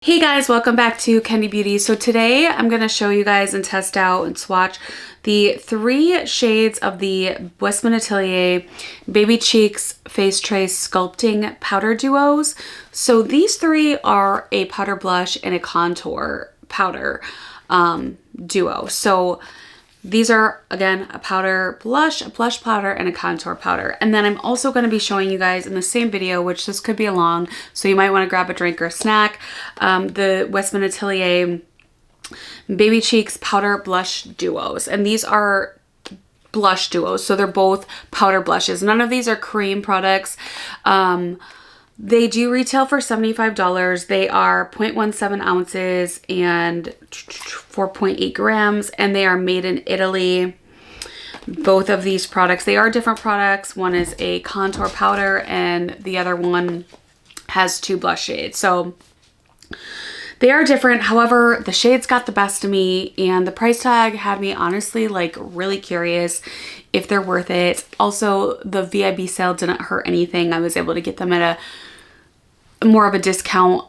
Hey guys, welcome back to Candy Beauty. So today I'm going to show you guys and test out and swatch the 3 shades of the Westman Atelier Baby Cheeks Face Trace Sculpting Powder Duos. So these 3 are a powder blush and a contour powder duo. So these are, again, a powder blush, a blush powder, and a contour powder. And then I'm also going to be showing you guys in the same video, which this could be a long, so you might want to grab a drink or a snack, the Westman Atelier Baby Cheeks Powder Blush Duos. And these are blush duos, so they're both powder blushes. None of these are cream products. They do retail for $75. They are 0.17 ounces and 4.8 grams, and they are made in Italy. Both of these products, they are different products. One is a contour powder and the other one has 2 blush shades. So they are different. However, the shades got the best of me, and the price tag had me honestly like really curious if they're worth it. Also, the VIB sale didn't hurt anything. I was able to get them at a more of a discount,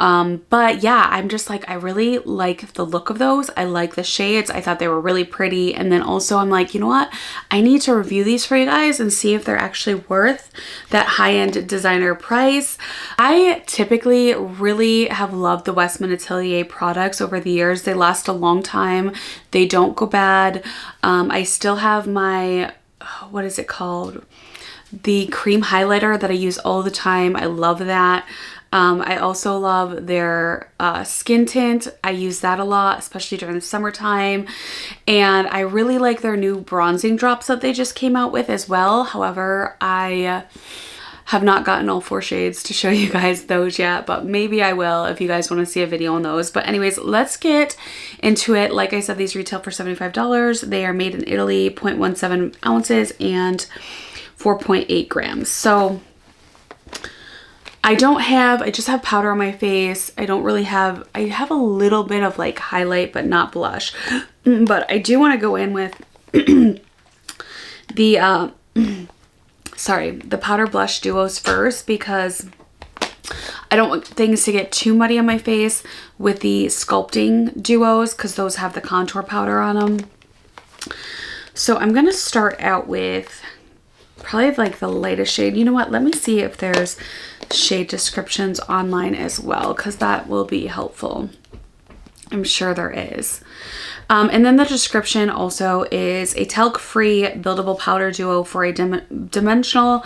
but yeah, I'm just like, I really like the look of those. I like the shades. I thought they were really pretty. And then also I'm like, you know what, I need to review these for you guys and see if they're actually worth that high-end designer price. I typically really have loved the Westman Atelier products over the years. They last a long time. They don't go bad. I still have my, what is it called? The cream highlighter that I use all the time. I love that. I also love their skin tint. I use that a lot, especially during the summertime. And I really like their new bronzing drops that they just came out with as well. However, I have not gotten all 4 shades to show you guys those yet, but maybe I will if you guys want to see a video on those. But anyways, let's get into it. Like I said, these retail for $75. They are made in Italy, 0.17 ounces and 4.8 grams. So I just have powder on my face. I have a little bit of like highlight, but not blush. But I do want to go in with the, the powder blush duos first, because I don't want things to get too muddy on my face with the sculpting duos, because those have the contour powder on them. So I'm going to start out with probably like the lightest shade. You know what? Let me see if there's shade descriptions online as well, because that will be helpful. I'm sure there is. And then the description also is a talc-free buildable powder duo for a dimensional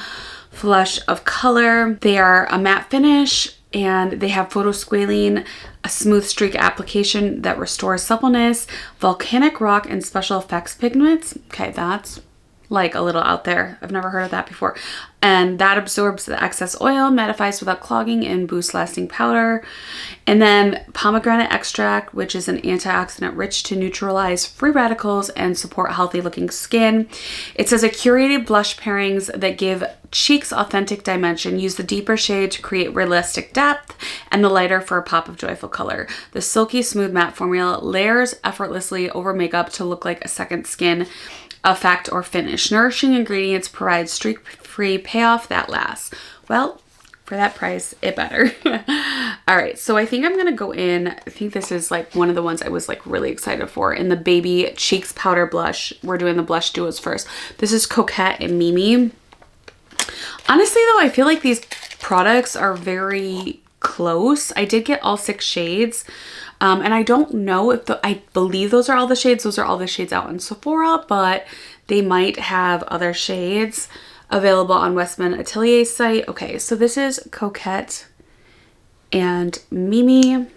flush of color. They are a matte finish and they have photosqualene, a smooth streak application that restores suppleness, volcanic rock, and special effects pigments. Okay, that's like a little out there. I've never heard of that before. And that absorbs the excess oil, mattifies without clogging, and boosts lasting powder. And then pomegranate extract, which is an antioxidant rich to neutralize free radicals and support healthy looking skin. It says a curated blush pairings that give cheeks authentic dimension. Use the deeper shade to create realistic depth and the lighter for a pop of joyful color. The silky smooth matte formula layers effortlessly over makeup to look like a second skin effect or finish. Nourishing ingredients provide streak-free payoff that lasts. Well, for that price, it better. All right, so I think I'm gonna go in. I think this is like one of the ones I was like really excited for in the Baby Cheeks Powder Blush. We're doing the blush duos first. This is Coette and Mimi. Honestly though, I feel like these products are very close. I did get all 6 shades. And I don't know if I believe those are all the shades. Those are all the shades out in Sephora, but they might have other shades available on Westman Atelier's site. Okay, so this is Coette and Mimi.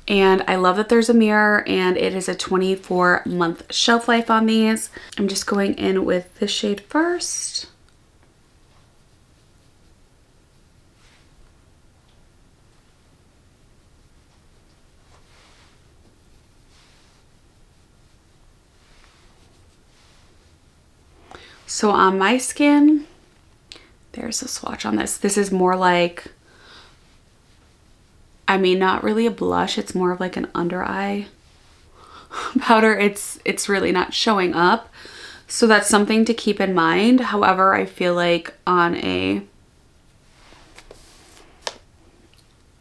And I love that there's a mirror, and it is a 24-month shelf life on these. I'm just going in with this shade first. So on my skin, there's a swatch on this. This is more like, I mean, not really a blush. It's more of like an under eye powder. It's really not showing up. So that's something to keep in mind. However, I feel like on a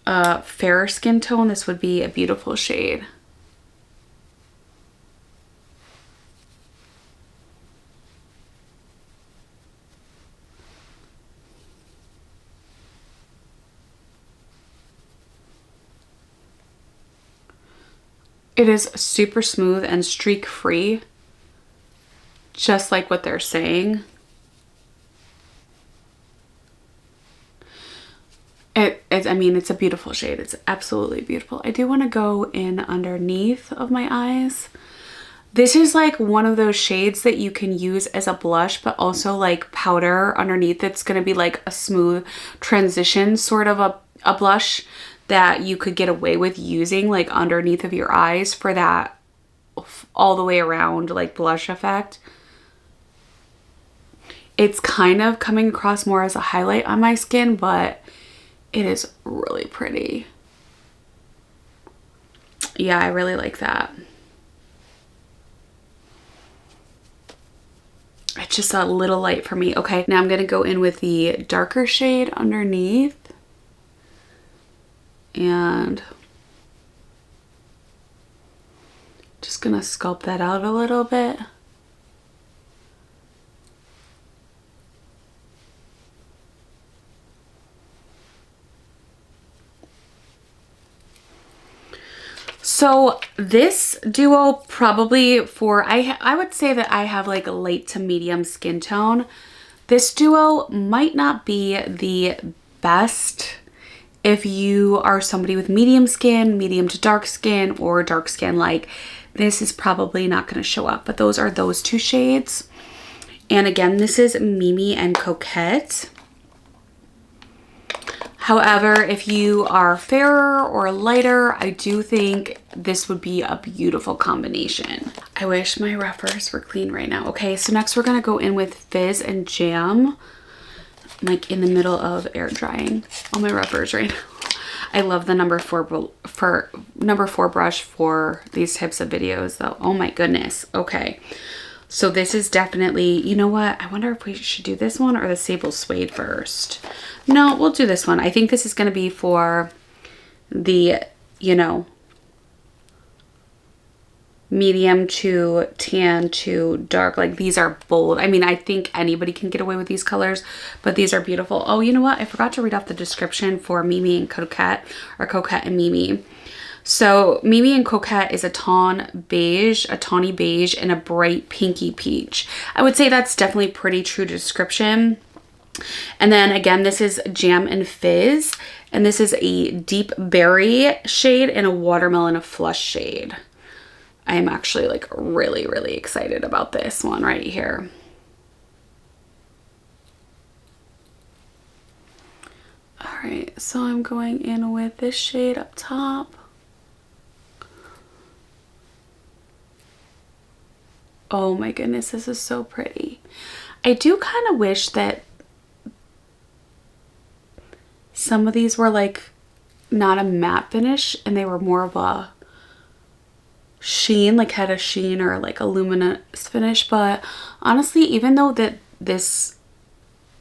a fairer skin tone, this would be a beautiful shade. It is super smooth and streak free, just like what they're saying. I mean, it's a beautiful shade. It's absolutely beautiful. I do want to go in underneath of my eyes. This is like one of those shades that you can use as a blush, but also like powder underneath. It's going to be like a smooth transition sort of a blush that you could get away with using like underneath of your eyes for that all the way around like blush effect. It's kind of coming across more as a highlight on my skin, but it is really pretty. Yeah, I really like that. It's just a little light for me. Okay, now I'm gonna go in with the darker shade underneath. And just gonna sculpt that out a little bit. So this duo probably for, I would say that I have like a light to medium skin tone. This duo might not be the best if you are somebody with medium skin, medium to dark skin, or dark skin. Like, this is probably not going to show up, but those are those two shades. And again, this is Mimi and Coquette. However, if you are fairer or lighter, I do think this would be a beautiful combination. I wish my ruffers were clean right now. Okay, so next we're gonna go in with Fizz and Jam. I'm like in the middle of air drying all my ruffers right now. I love the number four brush for these types of videos though. Oh my goodness. Okay. So this is definitely, you know what? I wonder if we should do this one or the Sable Suede first. No, we'll do this one. I think this is going to be for the, you know, medium to tan to dark. Like, these are bold. I mean, I think anybody can get away with these colors, but these are beautiful. Oh, you know what? I forgot to read off the description for Mimi and Coquette, or Coquette and Mimi. So Mimi and Coquette is a tawny beige, and a bright pinky peach. I would say that's definitely pretty true to description. And then again, this is Jam and Fizz, and this is a deep berry shade and a watermelon flush shade. I am actually like really, really excited about this one right here. All right, so I'm going in with this shade up top. Oh my goodness, this is so pretty. I do kind of wish that some of these were like not a matte finish and they were more of a sheen, like had a sheen or like a luminous finish. But honestly, even though that this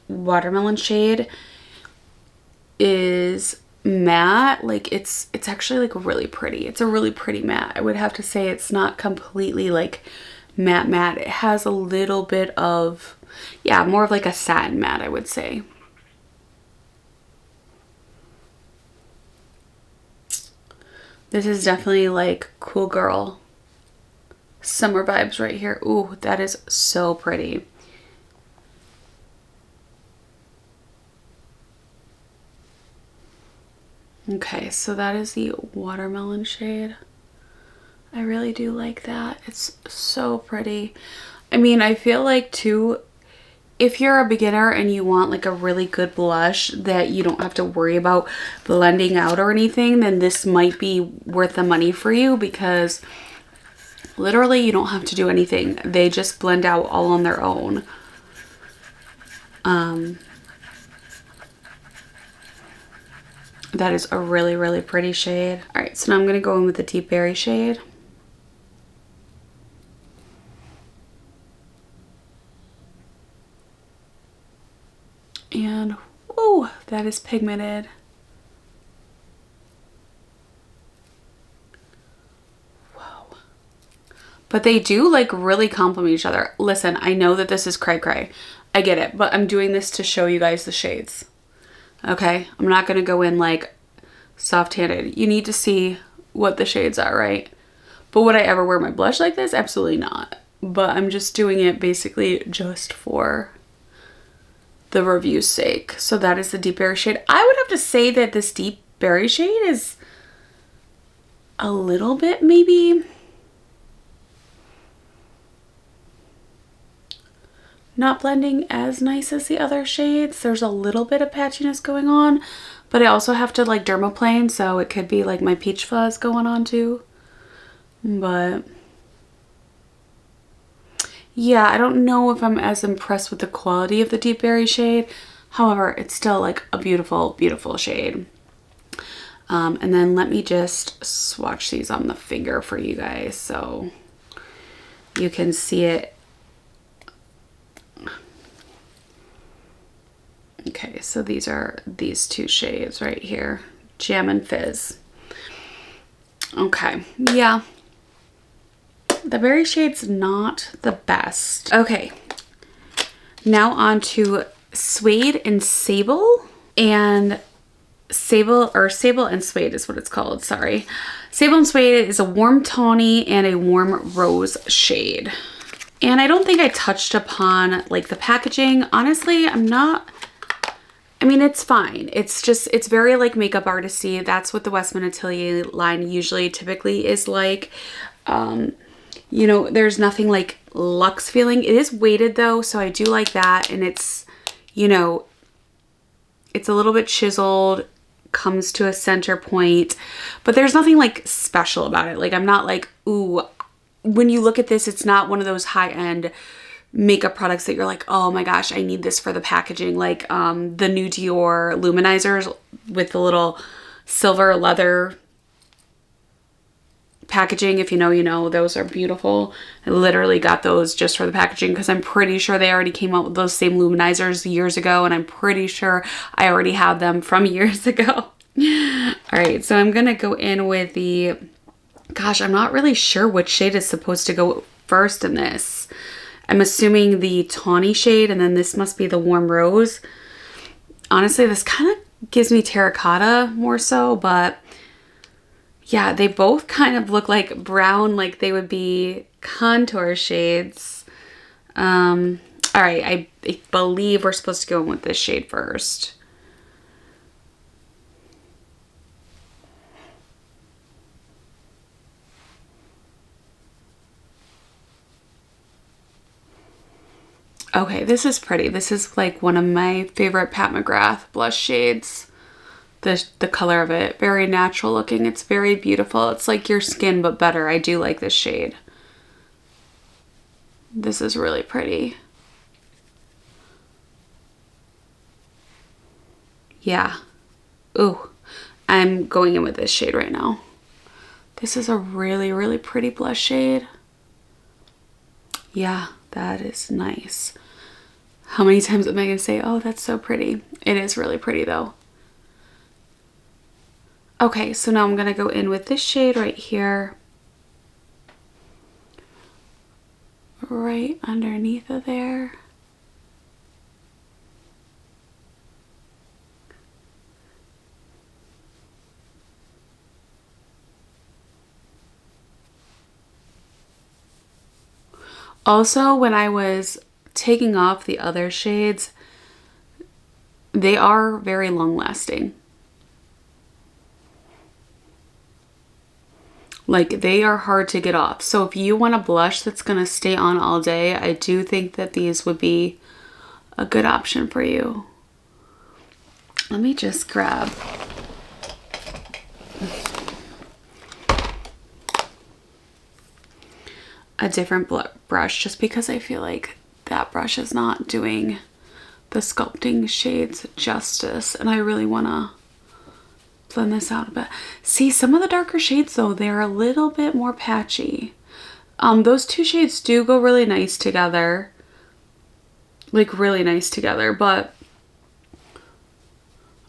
watermelon shade is matte, like it's actually like really pretty. It's a really pretty matte. I would have to say it's not completely like matte. It has a little bit of, yeah, more of like a satin matte, I would say. This is definitely like cool girl summer vibes right here. Ooh, that is so pretty. Okay, so that is the watermelon shade. I really do like that. It's so pretty. I mean, I feel like too, if you're a beginner and you want like a really good blush that you don't have to worry about blending out or anything, then this might be worth the money for you, because literally you don't have to do anything. They just blend out all on their own. That is a really, really pretty shade. All right, so now I'm going to go in with the deep berry shade. And, oh, that is pigmented. but they do like really complement each other. Listen, I know that this is cray cray. I get it, but I'm doing this to show you guys the shades. Okay, I'm not gonna go in like soft-handed. You need to see what the shades are, right? But would I ever wear my blush like this? Absolutely not. But I'm just doing it basically just for the review's sake. So that is the Deep Berry shade. I would have to say that this Deep Berry shade is a little bit maybe not blending as nice as the other shades. There's a little bit of patchiness going on, but I also have to like dermaplane, so it could be like my peach fuzz going on too. But yeah, I don't know if I'm as impressed with the quality of the Deep Berry shade. However, it's still like a beautiful, beautiful shade. And then let me just swatch these on the finger for you guys so you can see it. Okay, so these are these two shades right here, Jam and Fizz. Okay, yeah. The berry shade's not the best. Okay, now on to Suede and Sable. And Sable and Suede is what it's called, sorry. Sable and Suede is a warm tawny and a warm rose shade. And I don't think I touched upon like the packaging. Honestly, I mean, it's fine. It's just, it's very like makeup artisty. That's what the Westman Atelier line usually typically is like. You know, there's nothing like luxe feeling. It is weighted though, so I do like that. And it's, you know, it's a little bit chiseled, comes to a center point, but there's nothing like special about it. Like I'm not like, ooh, when you look at this, it's not one of those high-end makeup products that you're like, oh my gosh, I need this for the packaging. Like the new Dior luminizers with the little silver leather packaging. If you know, you know, those are beautiful. I literally got those just for the packaging because I'm pretty sure they already came out with those same luminizers years ago, and I'm pretty sure I already have them from years ago. All right, so I'm gonna go in with the, gosh, I'm not really sure which shade is supposed to go first in this. I'm assuming the tawny shade, and then this must be the warm rose. Honestly, this kind of gives me terracotta more so, but yeah, they both kind of look like brown, like they would be contour shades. All right, I believe we're supposed to go in with this shade first. Okay, this is pretty. This is like one of my favorite Pat McGrath blush shades. The color of it, very natural looking. It's very beautiful. It's like your skin, but better. I do like this shade. This is really pretty. Yeah. Ooh, I'm going in with this shade right now. This is a really, really pretty blush shade. Yeah, that is nice. How many times am I gonna say, oh, that's so pretty? It is really pretty though. Okay, so now I'm gonna go in with this shade right here. Right underneath of there. Also, when I was taking off the other shades, they are very long lasting. Like they are hard to get off. So if you want a blush that's gonna stay on all day, I do think that these would be a good option for you. Let me just grab a different brush just because I feel like that brush is not doing the sculpting shades justice, and I really want to blend this out a bit. See, some of the darker shades though, they're a little bit more patchy. Those two shades do go really nice together, like really nice together, but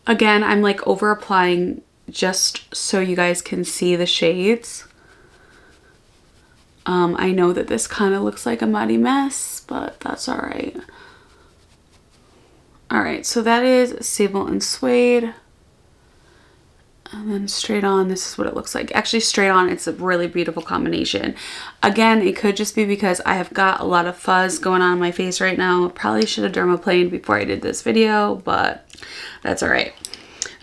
again, I'm like over applying just so you guys can see the shades. I know that this kind of looks like a muddy mess, but that's all right. All right, so that is Sable and Suede. And then straight on, this is what it looks like. Actually, straight on, it's a really beautiful combination. Again, it could just be because I have got a lot of fuzz going on my face right now. Probably should have dermaplaned before I did this video, but that's all right.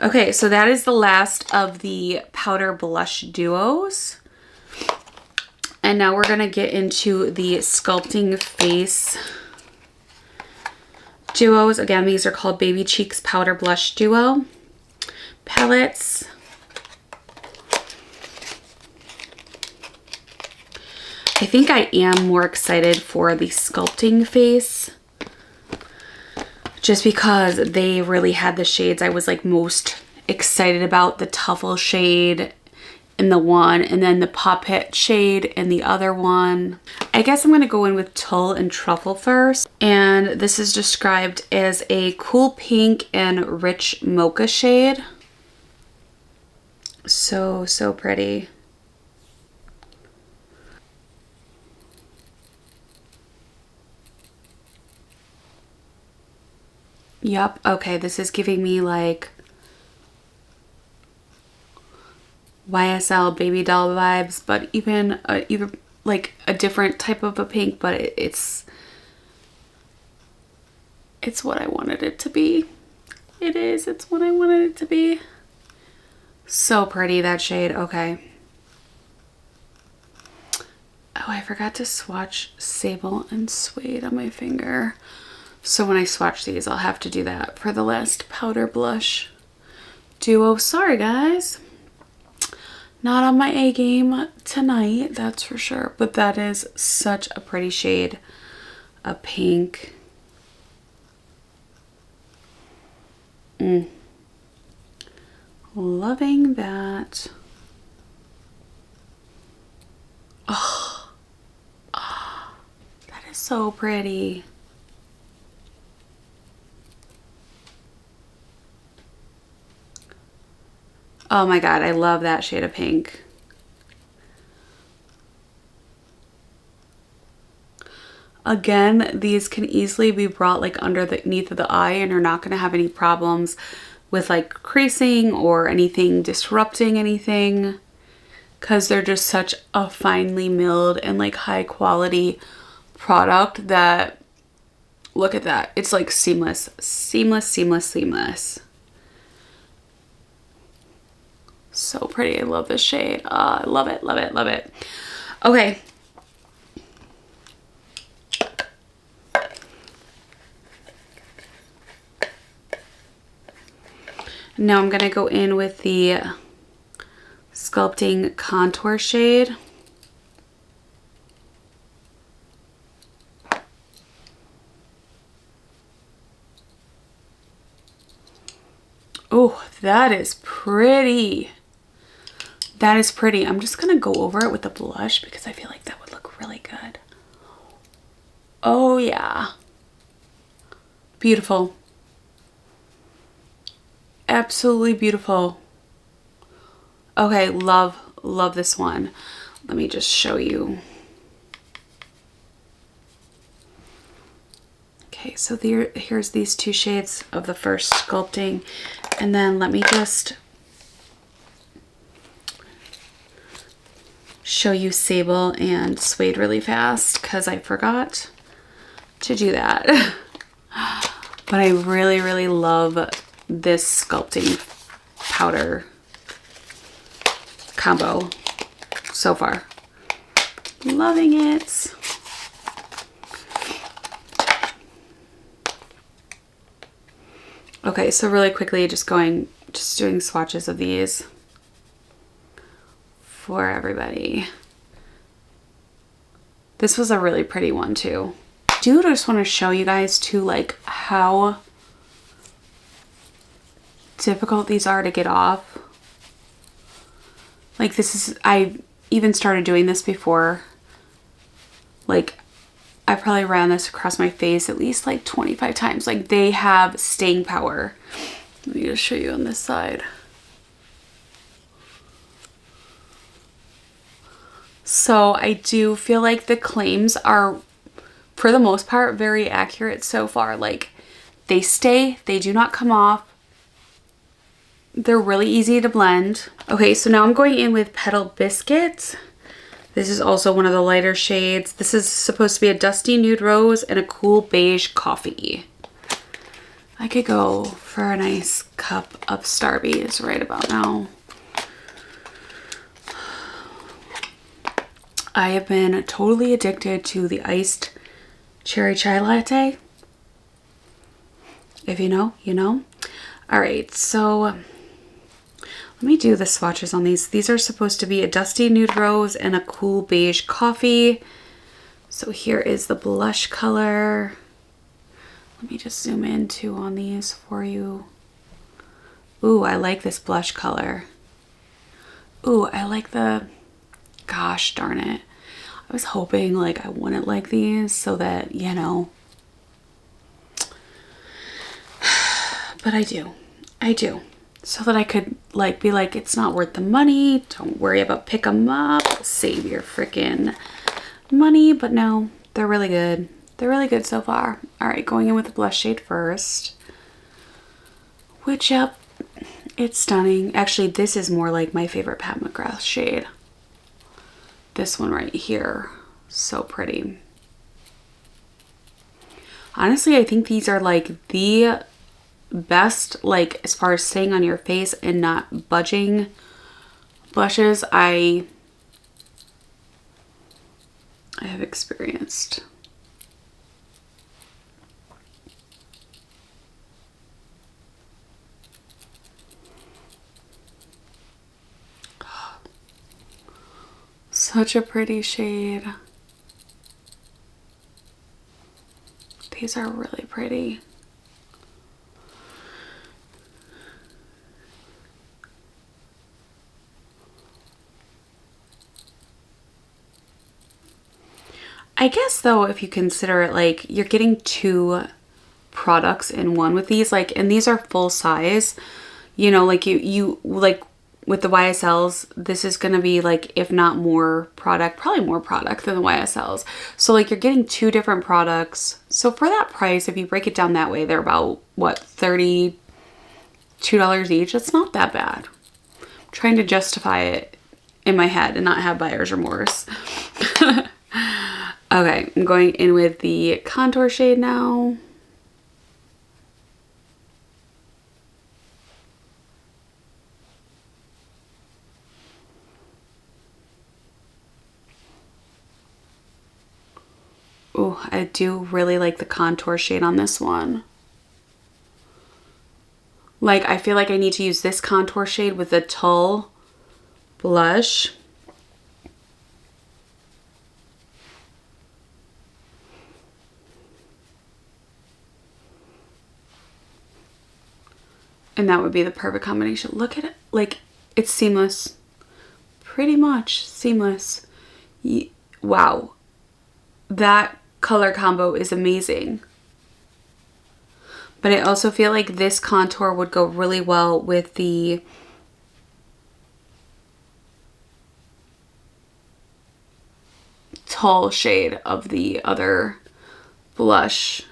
Okay, so that is the last of the powder blush duos. And now we're gonna get into the Sculpting face duos. Again, these are called Baby Cheeks Powder Blush Duo palettes. I think I am more excited for the Sculpting face just because they really had the shades I was like most excited about. The Truffle shade in the one, and then the Popette shade in the other one. I guess I'm gonna go in with Tull and Truffle first. And this is described as a cool pink and rich mocha shade. So, so pretty. Yup, okay, this is giving me like YSL baby doll vibes, but even like a different type of a pink, but it's what I wanted it to be. It's what I wanted it to be. So pretty, that shade. Okay. Oh, I forgot to swatch Sable and Suede on my finger. So when I swatch these, I'll have to do that for the last powder blush duo. Sorry, guys. Not on my A game tonight, that's for sure. But that is such a pretty shade of pink. Loving that. Oh, that is so pretty. Oh my God, I love that shade of pink. Again, these can easily be brought like underneath of the eye, and you're not going to have any problems with like creasing or anything disrupting anything, because they're just such a finely milled and like high quality product that, look at that. It's like seamless, seamless, seamless, seamless. So pretty. I love this shade. I love it, love it, love it. Okay. Now I'm going to go in with the Sculpting contour shade. Oh, that is pretty. That is pretty. I'm just going to go over it with a blush because I feel like that would look really good. Oh, yeah. Beautiful. Absolutely beautiful. Okay, love this one. Let me just show you. Okay, so here's these two shades of the first Sculpting, and then let me just show you Sable and Suede really fast because I forgot to do that. But I really, really love this Sculpting powder combo so far. Loving it. Okay, so really quickly, just doing swatches of these for everybody. This was a really pretty one too. I do just want to show you guys too, like how difficult these are to get off. Like this is, I even started doing this before. Like I probably ran this across my face at least like 25 times. Like they have staying power. Let me just show you on this side. So I do feel like the claims are, for the most part, very accurate so far. Like, they stay, they do not come off. They're really easy to blend. Okay, so now I'm going in with Petal Biscuit. This is also one of the lighter shades. This is supposed to be a dusty nude rose and a cool beige coffee. I could go for a nice cup of Starbies right about now. I have been totally addicted to the iced cherry chai latte. If you know, you know. All right, so let me do the swatches on these. These are supposed to be a dusty nude rose and a cool beige coffee. So here is the blush color. Let me just zoom in too on these for you. Ooh, I like this blush color. Ooh, I like the, gosh darn it. I was hoping like I wouldn't like these so that, you know, but I do. So that I could like be like, it's not worth the money. Don't worry about pick them up. Save your freaking money. But no, they're really good. They're really good so far. All right, going in with the blush shade first. Which, yep, it's stunning. Actually, this is more like my favorite Pat McGrath shade. This one right here. So pretty. Honestly, I think these are like the best, like as far as staying on your face and not budging blushes I have experienced. Such a pretty shade. These are really pretty. I guess though, if you consider it, like you're getting 2 products in one with these, like, and these are full size, you know, like you like with the YSLs, this is going to be like, if not more product, probably more product than the YSLs. So like you're getting 2 different products. So for that price, if you break it down that way, they're about what, $32 each. It's not that bad. I'm trying to justify it in my head and not have buyer's remorse. Okay, I'm going in with the contour shade now. Oh, I do really like the contour shade on this one. Like, I feel like I need to use this contour shade with the Tull blush. And that would be the perfect combination. Look at it. Like, it's seamless. Pretty much seamless. Wow. That color combo is amazing. But I also feel like this contour would go really well with the Tull shade of the other blush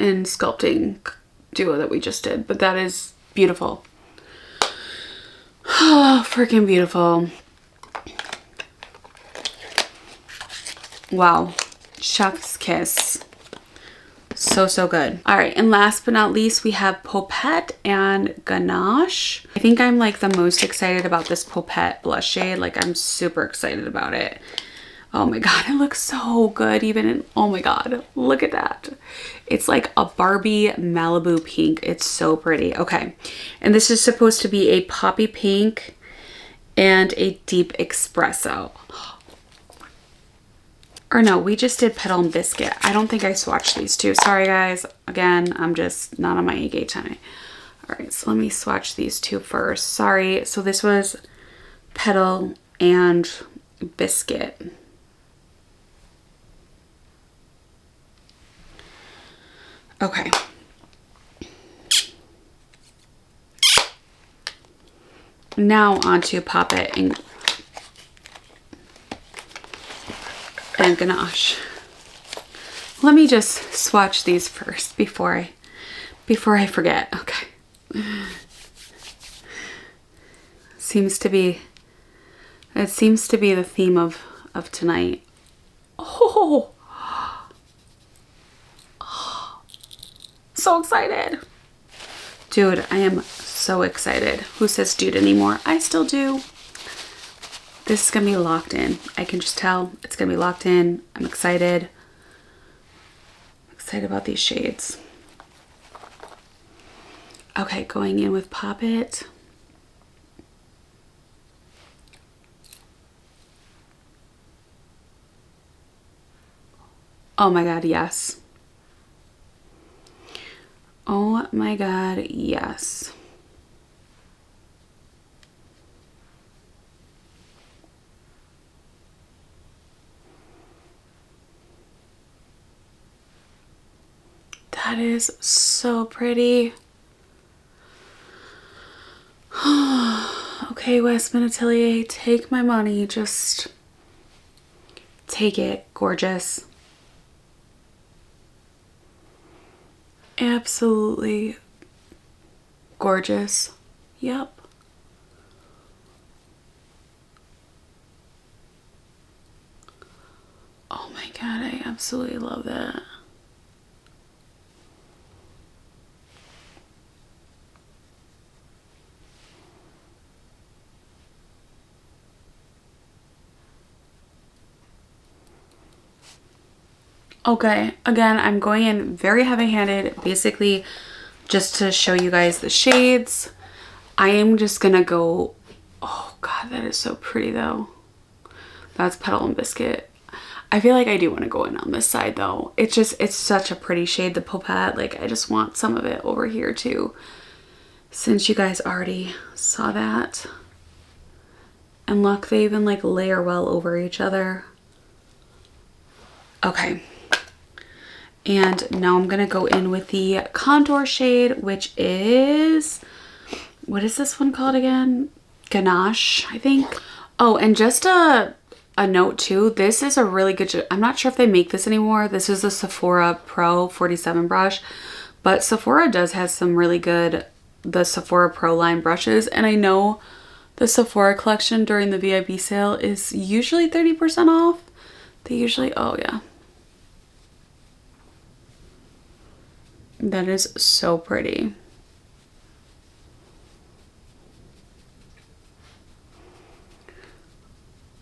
and Sculpting duo that we just did. But that is beautiful. Oh, freaking beautiful. Wow. Chef's kiss. So, so good. All right, and last but not least, we have Popette and Ganache. I think I'm like the most excited about this Popette blush shade. Like, I'm super excited about it. Oh my God, it looks so good even in, oh my God, look at that. It's like a Barbie Malibu pink. It's so pretty. Okay, and this is supposed to be a poppy pink and a deep espresso. Or no, we just did Petal and Biscuit. I don't think I swatched these 2. Sorry guys. Again, I'm just not on my A-game tonight. All right, so let me swatch these 2 first. Sorry. So this was Petal and Biscuit. Okay. Now onto Popette and Popette and Ganache. Let me just swatch these first before I forget. Okay. It seems to be the theme of tonight. Oh, so excited. Dude, I am so excited. Who says dude anymore? I still do. This is gonna be locked in. I can just tell it's gonna be locked in. I'm excited. Excited about these shades. Okay, going in with Popette. Oh my God, yes. Oh my God, yes. That is so pretty. Okay, Westman Atelier, take my money. Just take it. Gorgeous. Absolutely gorgeous. Yep. Oh my God, I absolutely love that. Okay, again, I'm going in very heavy-handed, basically just to show you guys the shades. I am just gonna go, oh God, that is so pretty though. That's Petal and Biscuit. I feel like I do want to go in on this side though. It's such a pretty shade, the Popette. Like, I just want some of it over here too, since you guys already saw that. And look, they even like layer well over each other. Okay. And now I'm gonna go in with the contour shade, which is, what is this one called again? Ganache, I think. Oh, and just a note too, this is a really good, I'm not sure if they make this anymore. This is the Sephora Pro 47 brush, but Sephora does have some really good, the Sephora Pro line brushes. And I know the Sephora collection during the VIB sale is usually 30% off. They usually, oh yeah. That is so pretty.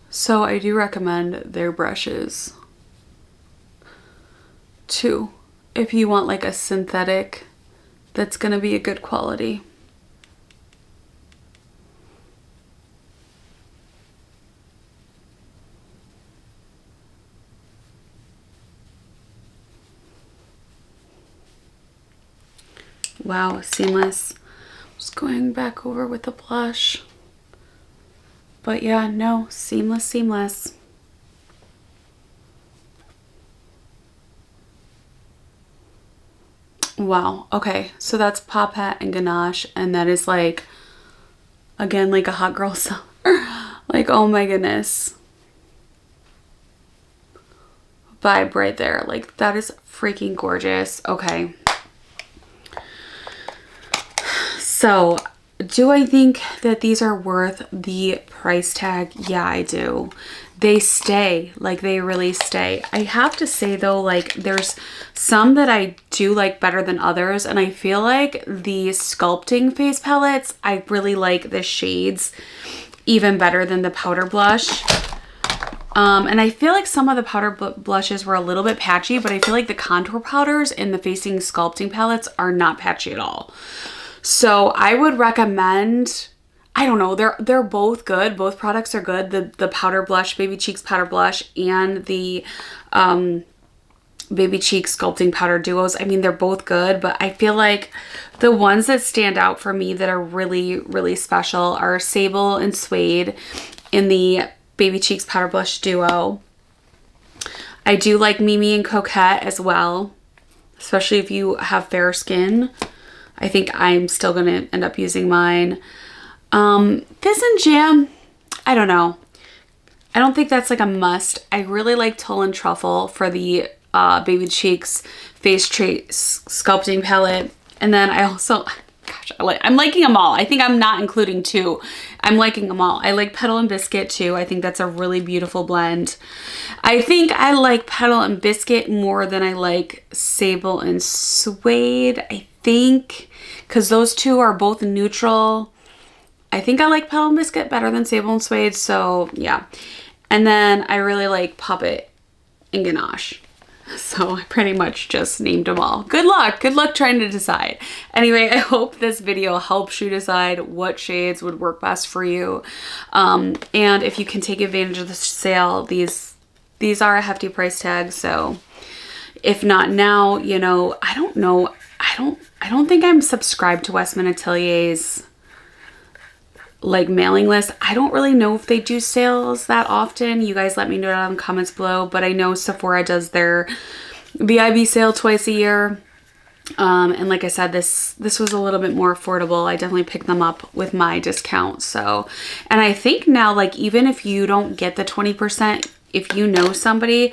So I do recommend their brushes too, if you want like a synthetic that's gonna be a good quality. Wow, seamless. Just going back over with the blush. But yeah, no, seamless, seamless. Wow, okay, so that's Popette and Ganache, and that is like, again, like a hot girl summer. Like, oh my goodness. Vibe right there. Like, that is freaking gorgeous. Okay. So, do I think that these are worth the price tag? Yeah, I do. They stay, like they really stay. I have to say though, like there's some that I do like better than others, and I feel like the Sculpting face palettes, I really like the shades even better than the powder blush. And I feel like some of the powder blushes were a little bit patchy, but I feel like the contour powders in the Facing Sculpting palettes are not patchy at all. So I would recommend, I don't know, they're both good. Both products are good. The powder blush, Baby Cheeks powder blush, and the Baby Cheeks Sculpting powder duos. I mean, they're both good, but I feel like the ones that stand out for me that are really, really special are Sable and Suede in the Baby Cheeks powder blush duo. I do like Mimi and Coette as well, especially if you have fair skin. I think I'm still going to end up using mine. Fizz and Jam, I don't know. I don't think that's like a must. I really like Tull and Truffle for the Baby Cheeks Face Trace Sculpting Palette. And then I also, gosh, I'm liking them all. I think I'm not including two. I'm liking them all. I like Petal and Biscuit too. I think that's a really beautiful blend. I think I like Petal and Biscuit more than I like Sable and Suede. I think, because those two are both neutral. I think I like Petal and Biscuit better than Sable and Suede, so yeah. And then I really like Popette and Ganache. So I pretty much just named them all. Good luck trying to decide. Anyway, I hope this video helps you decide what shades would work best for you. And if you can take advantage of the sale, these are a hefty price tag. So if not now, you know, I don't know. I don't think I'm subscribed to Westman Atelier's like mailing list. I don't really know if they do sales that often. You guys let me know down in the comments below, but I know Sephora does their VIB sale twice a year. And like I said, this was a little bit more affordable. I definitely picked them up with my discount. So, and I think now, like, even if you don't get the 20%, if you know somebody,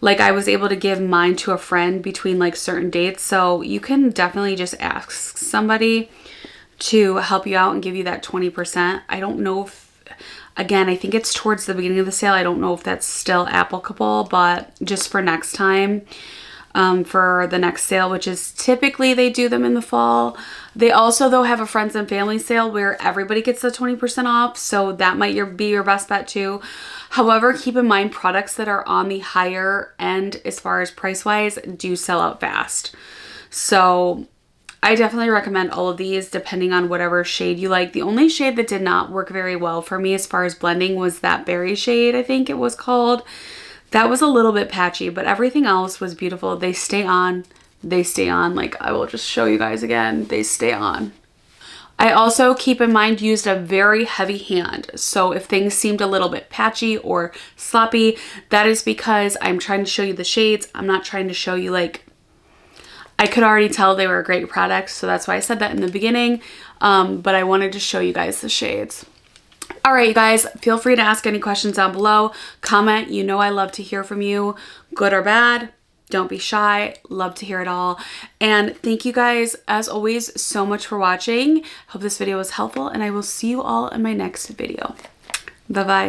like I was able to give mine to a friend between like certain dates. So you can definitely just ask somebody to help you out and give you that 20%. I don't know if, again, I think it's towards the beginning of the sale. I don't know if that's still applicable, but just for next time, for the next sale, which is typically they do them in the fall. They also though have a friends and family sale where everybody gets the 20% off. So that might be your best bet too. However, keep in mind products that are on the higher end as far as price wise do sell out fast. So I definitely recommend all of these depending on whatever shade you like. The only shade that did not work very well for me as far as blending was that berry shade, I think it was called. That was a little bit patchy, but everything else was beautiful. They stay on. They stay on. Like, I will just show you guys again. They stay on. I also, keep in mind, used a very heavy hand. So if things seemed a little bit patchy or sloppy, that is because I'm trying to show you the shades. I'm not trying to show you like, I could already tell they were a great product, so that's why I said that in the beginning, but I wanted to show you guys the shades. All right, you guys, feel free to ask any questions down below. Comment, you know I love to hear from you, good or bad. Don't be shy, love to hear it all. And thank you guys, as always, so much for watching. Hope this video was helpful, and I will see you all in my next video. Bye-bye.